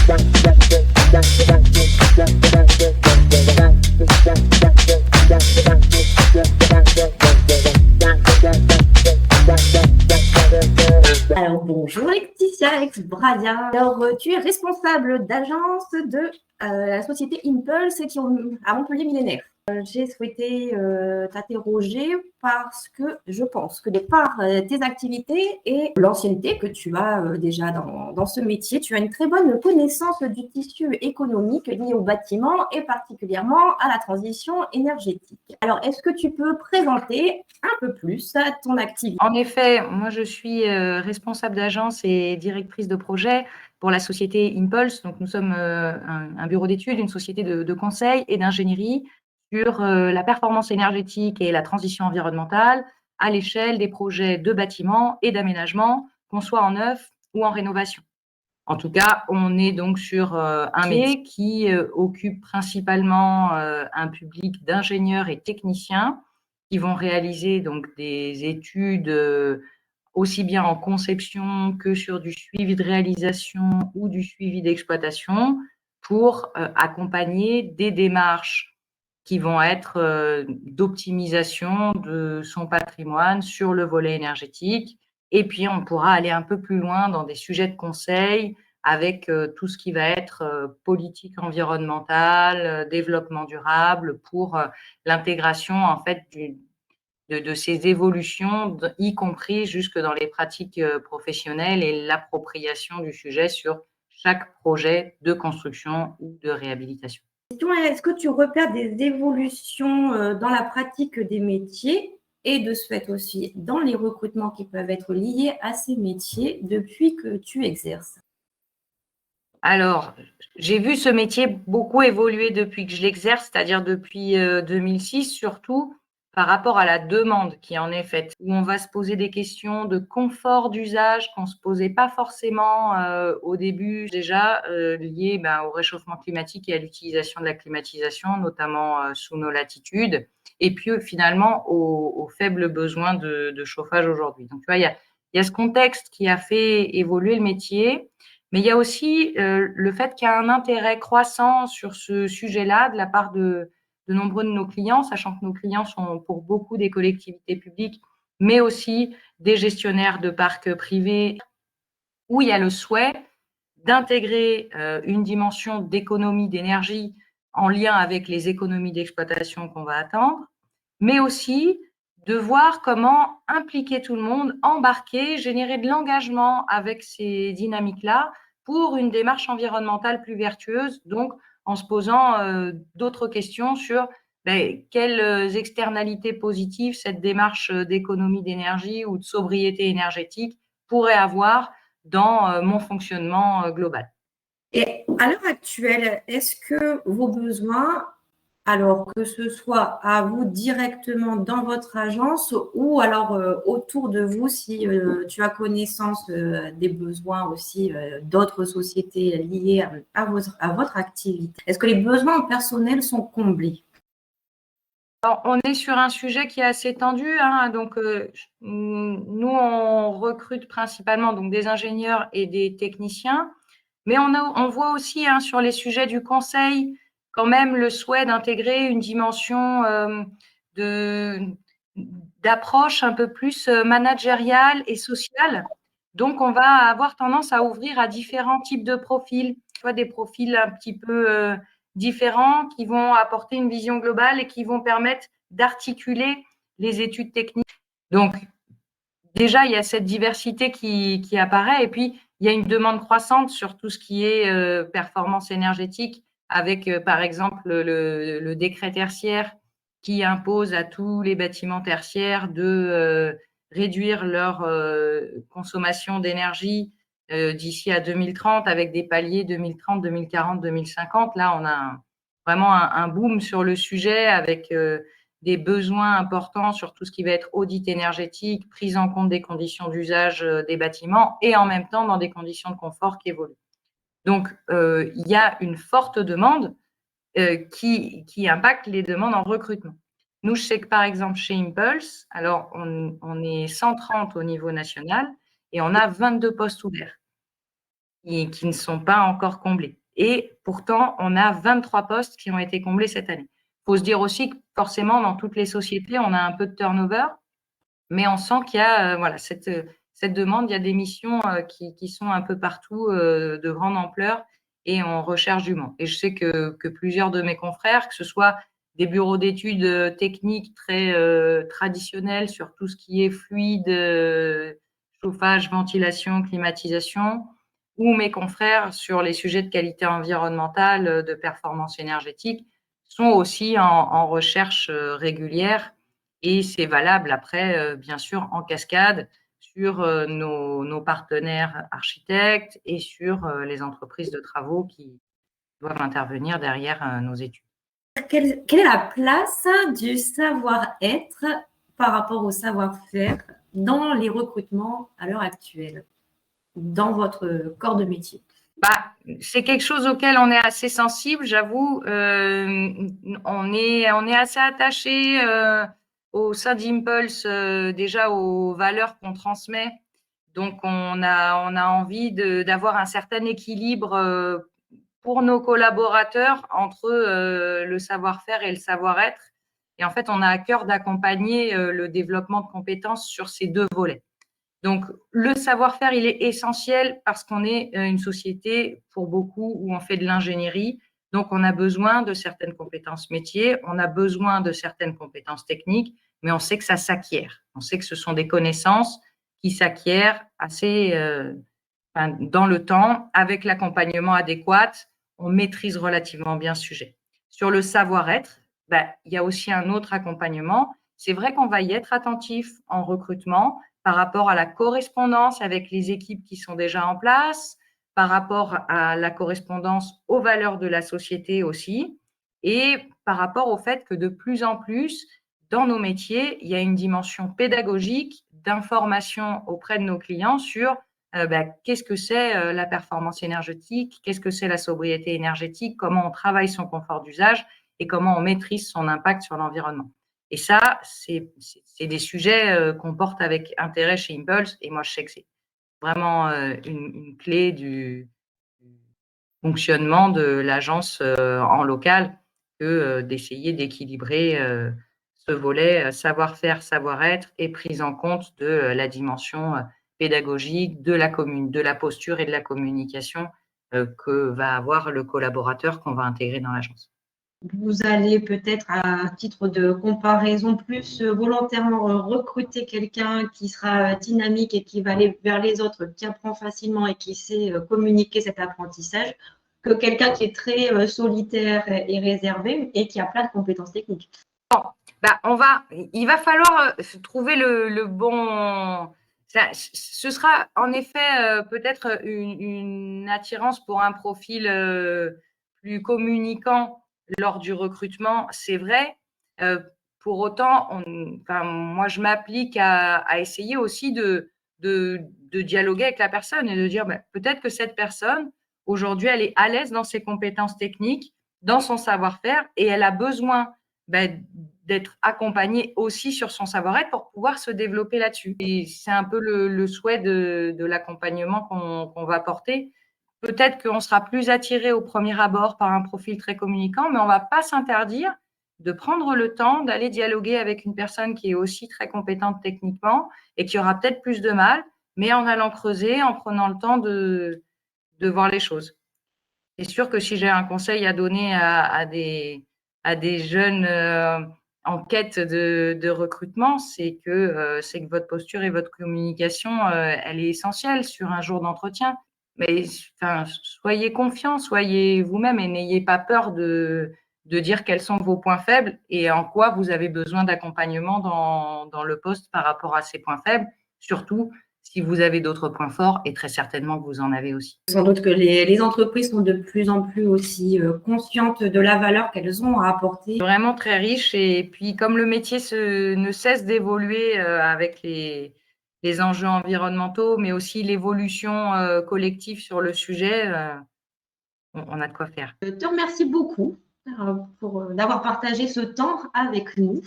Alors bonjour Laetitia Exbradia. Alors tu es responsable d'agence de la société Impulse qui est à Montpellier Millénaire. J'ai souhaité t'interroger parce que je pense que de par tes activités et l'ancienneté que tu as déjà dans ce métier, tu as une très bonne connaissance du tissu économique lié au bâtiment et particulièrement à la transition énergétique. Alors, est-ce que tu peux présenter un peu plus ton activité? En effet, moi je suis responsable d'agence et directrice de projet pour la société Impulse. Donc nous sommes un bureau d'études, une société de conseil et d'ingénierie sur la performance énergétique et la transition environnementale à l'échelle des projets de bâtiments et d'aménagement, qu'on soit en neuf ou en rénovation. En tout cas, on est donc sur un métier qui occupe principalement un public d'ingénieurs et techniciens qui vont réaliser donc des études aussi bien en conception que sur du suivi de réalisation ou du suivi d'exploitation pour accompagner des démarches qui vont être d'optimisation de son patrimoine sur le volet énergétique. Et puis, on pourra aller un peu plus loin dans des sujets de conseil avec tout ce qui va être politique environnementale, développement durable pour l'intégration en fait de ces évolutions, y compris jusque dans les pratiques professionnelles et l'appropriation du sujet sur chaque projet de construction ou de réhabilitation. Est-ce que tu repères des évolutions dans la pratique des métiers et de ce fait aussi dans les recrutements qui peuvent être liés à ces métiers depuis que tu exerces? Alors, j'ai vu ce métier beaucoup évoluer depuis que je l'exerce, c'est-à-dire depuis 2006 surtout, par rapport à la demande qui en est faite, où on va se poser des questions de confort d'usage qu'on ne se posait pas forcément au début déjà, liées au réchauffement climatique et à l'utilisation de la climatisation, notamment sous nos latitudes, et puis finalement aux faibles besoins de chauffage aujourd'hui. Donc, tu vois, il y a ce contexte qui a fait évoluer le métier. Mais il y a aussi le fait qu'il y a un intérêt croissant sur ce sujet-là de la part de nombreux de nos clients, sachant que nos clients sont pour beaucoup des collectivités publiques, mais aussi des gestionnaires de parcs privés, où il y a le souhait d'intégrer une dimension d'économie d'énergie en lien avec les économies d'exploitation qu'on va attendre, mais aussi de voir comment impliquer tout le monde, embarquer, générer de l'engagement avec ces dynamiques-là pour une démarche environnementale plus vertueuse, donc en se posant d'autres questions sur quelles externalités positives cette démarche d'économie d'énergie ou de sobriété énergétique pourrait avoir dans mon fonctionnement global. Et à l'heure actuelle, est-ce que vos besoins, alors que ce soit à vous directement dans votre agence ou alors autour de vous, si tu as connaissance des besoins aussi d'autres sociétés liées à votre activité, est-ce que les besoins personnels sont comblés? Alors, on est sur un sujet qui est assez tendu, hein, donc nous, on recrute principalement donc, des ingénieurs et des techniciens, mais on voit aussi sur les sujets du conseil quand même le souhait d'intégrer une dimension d'approche un peu plus managériale et sociale. Donc, on va avoir tendance à ouvrir à différents types de profils, tu vois, des profils un petit peu différents qui vont apporter une vision globale et qui vont permettre d'articuler les études techniques. Donc, déjà, il y a cette diversité qui apparaît et puis il y a une demande croissante sur tout ce qui est performance énergétique avec, par exemple, le décret tertiaire qui impose à tous les bâtiments tertiaires de réduire leur consommation d'énergie d'ici à 2030 avec des paliers 2030, 2040, 2050. Là, on a vraiment un boom sur le sujet avec des besoins importants sur tout ce qui va être audit énergétique, prise en compte des conditions d'usage des bâtiments et en même temps dans des conditions de confort qui évoluent. Donc, il y a une forte demande qui impacte les demandes en recrutement. Nous, je sais que par exemple chez Impulse, alors on est 130 au niveau national et on a 22 postes ouverts. qui ne sont pas encore comblés. Et pourtant, on a 23 postes qui ont été comblés cette année. Il faut se dire aussi que forcément, dans toutes les sociétés, on a un peu de turnover, mais on sent qu'il y a voilà, cette demande, il y a des missions qui sont un peu partout de grande ampleur et on recherche du monde. Et je sais que plusieurs de mes confrères, que ce soit des bureaux d'études techniques très traditionnels sur tout ce qui est fluide, chauffage, ventilation, climatisation, ou mes confrères sur les sujets de qualité environnementale, de performance énergétique, sont aussi en recherche régulière. Et c'est valable après, bien sûr, en cascade sur nos partenaires architectes et sur les entreprises de travaux qui doivent intervenir derrière nos études. Quelle est la place du savoir-être par rapport au savoir-faire dans les recrutements à l'heure actuelle, dans votre corps de métier? C'est quelque chose auquel on est assez sensible, j'avoue. On est assez attaché au sein d'Impulse déjà aux valeurs qu'on transmet. Donc, on a envie d'avoir un certain équilibre pour nos collaborateurs entre le savoir-faire et le savoir-être. Et en fait, on a à cœur d'accompagner le développement de compétences sur ces deux volets. Donc, le savoir-faire, il est essentiel parce qu'on est une société, pour beaucoup, où on fait de l'ingénierie. Donc, on a besoin de certaines compétences métiers, on a besoin de certaines compétences techniques, mais on sait que ça s'acquiert. On sait que ce sont des connaissances qui s'acquièrent assez dans le temps, avec l'accompagnement adéquat. On maîtrise relativement bien ce sujet. Sur le savoir-être, il y a aussi un autre accompagnement. C'est vrai qu'on va y être attentif en recrutement par rapport à la correspondance avec les équipes qui sont déjà en place, par rapport à la correspondance aux valeurs de la société aussi, et par rapport au fait que de plus en plus, dans nos métiers, il y a une dimension pédagogique d'information auprès de nos clients sur qu'est-ce que c'est la performance énergétique, qu'est-ce que c'est la sobriété énergétique, comment on travaille son confort d'usage et comment on maîtrise son impact sur l'environnement. Et ça, c'est des sujets qu'on porte avec intérêt chez Impulse. Et moi, je sais que c'est vraiment une clé du fonctionnement de l'agence en local que d'essayer d'équilibrer ce volet savoir-faire, savoir-être et prise en compte de la dimension pédagogique, de la posture et de la communication que va avoir le collaborateur qu'on va intégrer dans l'agence. Vous allez peut-être, à titre de comparaison, plus volontairement recruter quelqu'un qui sera dynamique et qui va aller vers les autres, qui apprend facilement et qui sait communiquer cet apprentissage, que quelqu'un qui est très solitaire et réservé et qui a plein de compétences techniques. Il va falloir trouver le bon. Ce sera en effet peut-être une attirance pour un profil plus communicant lors du recrutement, c'est vrai. Pour autant, moi, je m'applique à essayer aussi de dialoguer avec la personne et de dire peut-être que cette personne, aujourd'hui, elle est à l'aise dans ses compétences techniques, dans son savoir-faire et elle a besoin d'être accompagnée aussi sur son savoir-être pour pouvoir se développer là-dessus. Et c'est un peu le souhait de l'accompagnement qu'on va porter. Peut-être qu'on sera plus attiré au premier abord par un profil très communicant, mais on ne va pas s'interdire de prendre le temps d'aller dialoguer avec une personne qui est aussi très compétente techniquement et qui aura peut-être plus de mal, mais en allant creuser, en prenant le temps de voir les choses. C'est sûr que si j'ai un conseil à donner à des jeunes en quête de recrutement, c'est que votre posture et votre communication, elle est essentielle sur un jour d'entretien. Mais soyez confiants, soyez vous-même et n'ayez pas peur de dire quels sont vos points faibles et en quoi vous avez besoin d'accompagnement dans le poste par rapport à ces points faibles, surtout si vous avez d'autres points forts, et très certainement que vous en avez aussi. Sans doute que les entreprises sont de plus en plus aussi conscientes de la valeur qu'elles ont à apporter. Vraiment très riche, et puis comme le métier ne cesse d'évoluer avec les enjeux environnementaux, mais aussi l'évolution collective sur le sujet, on a de quoi faire. Je te remercie beaucoup d'avoir partagé ce temps avec nous.